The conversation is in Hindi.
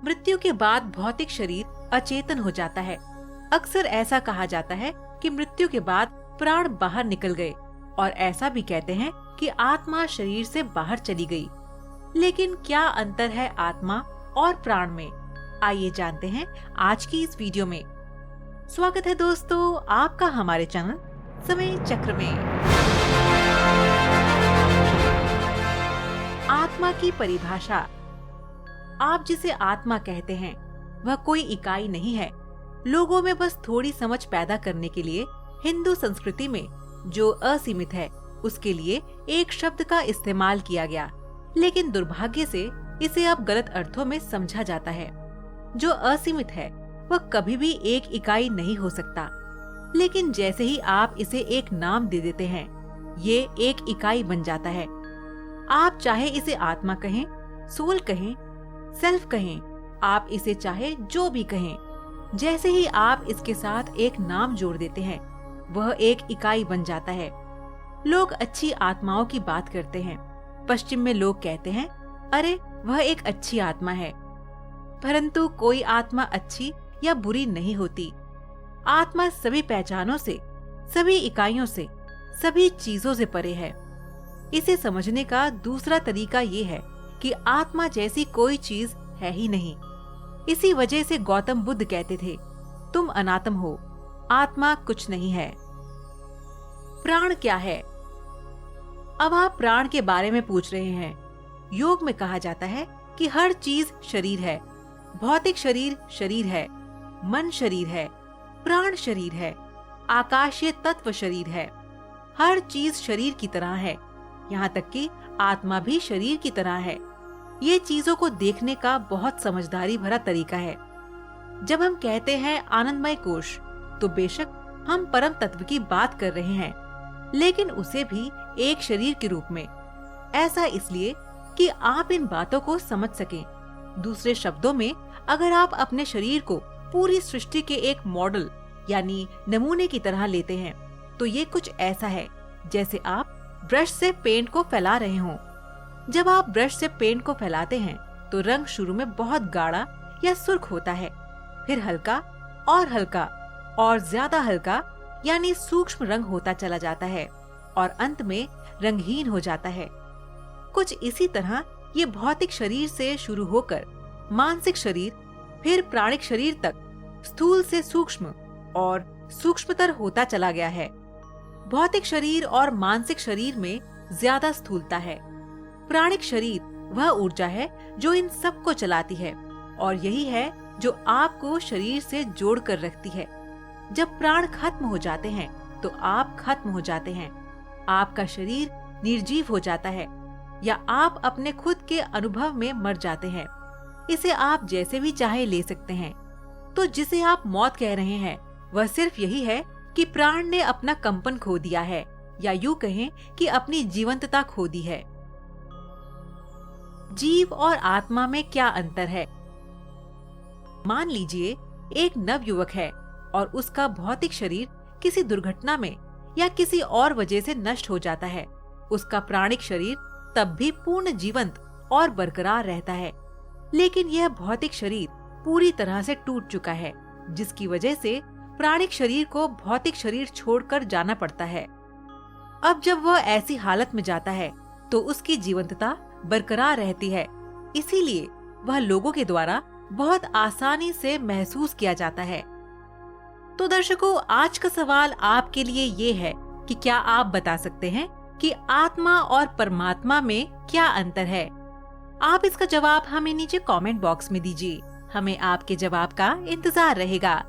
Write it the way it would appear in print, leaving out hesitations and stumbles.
मृत्यु के बाद भौतिक शरीर अचेतन हो जाता है। अक्सर ऐसा कहा जाता है कि मृत्यु के बाद प्राण बाहर निकल गए, और ऐसा भी कहते हैं कि आत्मा शरीर से बाहर चली गई। लेकिन क्या अंतर है आत्मा और प्राण में? आइए जानते हैं आज की इस वीडियो में। स्वागत है दोस्तों आपका हमारे चैनल समय चक्र में। आत्मा की परिभाषा। आप जिसे आत्मा कहते हैं वह कोई इकाई नहीं है। लोगों में बस थोड़ी समझ पैदा करने के लिए हिंदू संस्कृति में जो असीमित है उसके लिए एक शब्द का इस्तेमाल किया गया, लेकिन दुर्भाग्य से इसे अब गलत अर्थों में समझा जाता है। जो असीमित है वह कभी भी एक इकाई नहीं हो सकता, लेकिन जैसे ही आप इसे एक नाम दे देते हैं ये एक इकाई बन जाता है। आप चाहे इसे आत्मा कहें, सोल कहें, सेल्फ कहें, आप इसे चाहे जो भी कहें, जैसे ही आप इसके साथ एक नाम जोड़ देते हैं वह एक इकाई बन जाता है। लोग अच्छी आत्माओं की बात करते हैं। पश्चिम में लोग कहते हैं अरे वह एक अच्छी आत्मा है, परंतु कोई आत्मा अच्छी या बुरी नहीं होती। आत्मा सभी पहचानों से, सभी इकाइयों से, सभी चीजों से परे है। इसे समझने का दूसरा तरीका ये है कि आत्मा जैसी कोई चीज है ही नहीं। इसी वजह से गौतम बुद्ध कहते थे तुम अनात्म हो, आत्मा कुछ नहीं है। प्राण क्या है? अब आप प्राण के बारे में पूछ रहे हैं। योग में कहा जाता है कि हर चीज शरीर है। भौतिक शरीर शरीर है, मन शरीर है, प्राण शरीर है, आकाशीय तत्व शरीर है। हर चीज शरीर की तरह है, यहाँ तक कि आत्मा भी शरीर की तरह है। ये चीजों को देखने का बहुत समझदारी भरा तरीका है। जब हम कहते हैं आनंदमय कोश, तो बेशक हम परम तत्व की बात कर रहे हैं, लेकिन उसे भी एक शरीर के रूप में। ऐसा इसलिए कि आप इन बातों को समझ सकें। दूसरे शब्दों में, अगर आप अपने शरीर को पूरी सृष्टि के एक मॉडल यानी नमूने की तरह लेते हैं, तो ये कुछ ऐसा है जैसे आप ब्रश से पेंट को फैला रहे हों। जब आप ब्रश से पेंट को फैलाते हैं तो रंग शुरू में बहुत गाढ़ा या सुर्ख होता है, फिर हल्का और ज्यादा हल्का यानी सूक्ष्म रंग होता चला जाता है, और अंत में रंगहीन हो जाता है। कुछ इसी तरह ये भौतिक शरीर से शुरू होकर मानसिक शरीर, फिर प्राणिक शरीर तक स्थूल से सूक्ष्म और सूक्ष्मतर होता चला गया है। भौतिक शरीर और मानसिक शरीर में ज्यादा स्थूलता है। प्राणिक शरीर वह ऊर्जा है जो इन सब को चलाती है, और यही है जो आपको शरीर से जोड़ कर रखती है। जब प्राण खत्म हो जाते हैं तो आप खत्म हो जाते हैं। आपका शरीर निर्जीव हो जाता है, या आप अपने खुद के अनुभव में मर जाते हैं। इसे आप जैसे भी चाहे ले सकते हैं। तो जिसे आप मौत कह रहे हैं वह सिर्फ यही है कि प्राण ने अपना कंपन खो दिया है, या यूं कहें कि अपनी जीवंतता खो दी है। जीव और आत्मा में क्या अंतर है? मान लीजिए एक नवयुवक है और उसका भौतिक शरीर किसी दुर्घटना में या किसी और वजह से नष्ट हो जाता है। उसका प्राणिक शरीर तब भी पूर्ण जीवंत और बरकरार रहता है, लेकिन यह भौतिक शरीर पूरी तरह से टूट चुका है, जिसकी वजह से प्राणिक शरीर को भौतिक शरीर छोड़कर जाना पड़ता है। अब जब वह ऐसी हालत में जाता है तो उसकी जीवंतता बरकरार रहती है, इसीलिए वह लोगों के द्वारा बहुत आसानी से महसूस किया जाता है। तो दर्शकों, आज का सवाल आपके लिए ये है कि क्या आप बता सकते हैं कि आत्मा और परमात्मा में क्या अंतर है? आप इसका जवाब हमें नीचे कमेंट बॉक्स में दीजिए। हमें आपके जवाब का इंतजार रहेगा।